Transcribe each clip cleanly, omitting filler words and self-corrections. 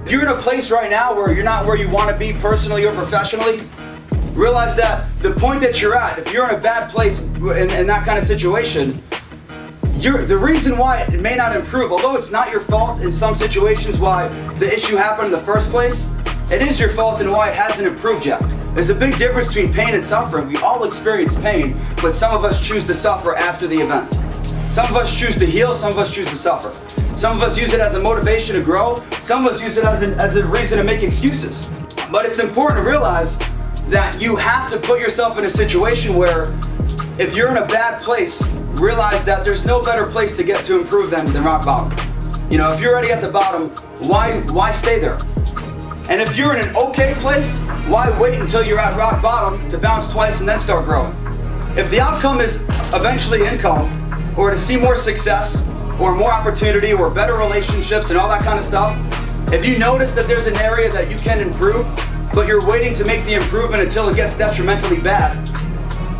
If you're in a place right now where you're not where you want to be personally or professionally, realize that the point that you're at, if you're in a bad place in that kind of situation, the reason why it may not improve, although it's not your fault in some situations why the issue happened in the first place, it is your fault in why it hasn't improved yet. There's a big difference between pain and suffering. We all experience pain, but some of us choose to suffer after the event. Some of us choose to heal, some of us choose to suffer. Some of us use it as a motivation to grow, some of us use it as a reason to make excuses. But it's important to realize that you have to put yourself in a situation where if you're in a bad place, realize that there's no better place to get to improve than rock bottom. You know, if you're already at the bottom, why stay there? And if you're in an okay place, why wait until you're at rock bottom to bounce twice and then start growing? If the outcome is eventually income, or to see more success, or more opportunity, or better relationships and all that kind of stuff, if you notice that there's an area that you can improve, but you're waiting to make the improvement until it gets detrimentally bad,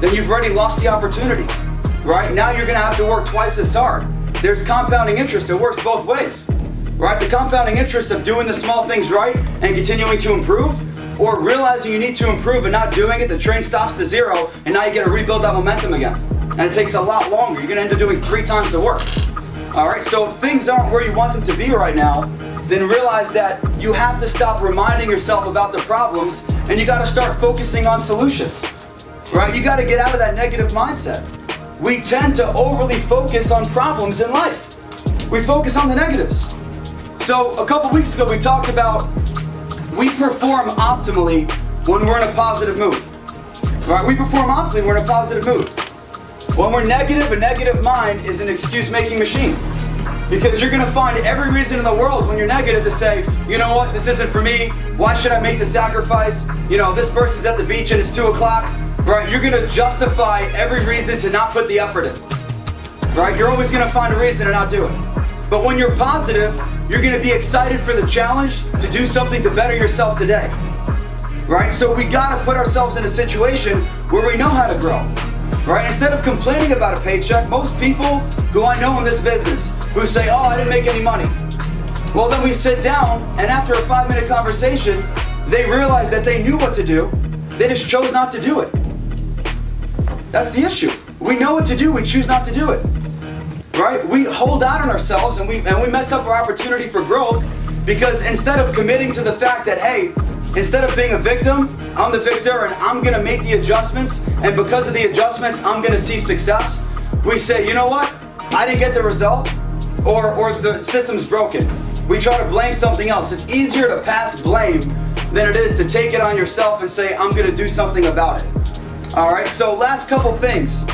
then you've already lost the opportunity, right? Now you're gonna have to work twice as hard. There's compounding interest, it works both ways, right? The compounding interest of doing the small things right and continuing to improve, or realizing you need to improve and not doing it, the train stops to zero, and now you gotta rebuild that momentum again. And it takes a lot longer. You're gonna end up doing 3 times the work. All right, so if things aren't where you want them to be right now, then realize that you have to stop reminding yourself about the problems and you gotta start focusing on solutions, right? You gotta get out of that negative mindset. We tend to overly focus on problems in life. We focus on the negatives. So a couple weeks ago, we talked about we perform optimally when we're in a positive mood, right? We perform optimally when we're in a positive mood. When we're negative, a negative mind is an excuse-making machine. Because you're gonna find every reason in the world when you're negative to say, you know what, this isn't for me, why should I make the sacrifice? You know, this person's at the beach and it's 2 o'clock, right? You're gonna justify every reason to not put the effort in, right? You're always gonna find a reason to not do it. But when you're positive, you're gonna be excited for the challenge to do something to better yourself today, right? So we gotta put ourselves in a situation where we know how to grow. Right? Instead of complaining about a paycheck, most people who I know in this business who say, oh, I didn't make any money. Well, then we sit down and after a 5-minute conversation, they realize that they knew what to do. They just chose not to do it. That's the issue. We know what to do, we choose not to do it. Right? We hold out on ourselves and we mess up our opportunity for growth because instead of committing to the fact that, hey, instead of being a victim, I'm the victor and I'm gonna make the adjustments, and because of the adjustments, I'm gonna see success. We say, you know what? I didn't get the result, or the system's broken. We try to blame something else. It's easier to pass blame than it is to take it on yourself and say, I'm gonna do something about it. All right, so last couple things.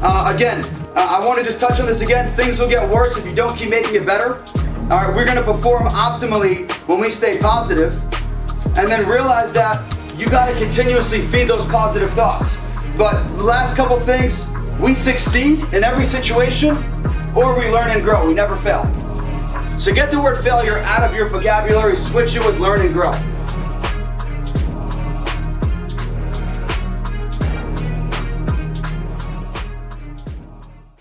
I wanna just touch on this again. Things will get worse if you don't keep making it better. All right, we're gonna perform optimally when we stay positive. And then realize that you gotta continuously feed those positive thoughts. But the last couple things, we succeed in every situation, or we learn and grow, we never fail. So get the word failure out of your vocabulary, switch it with learn and grow.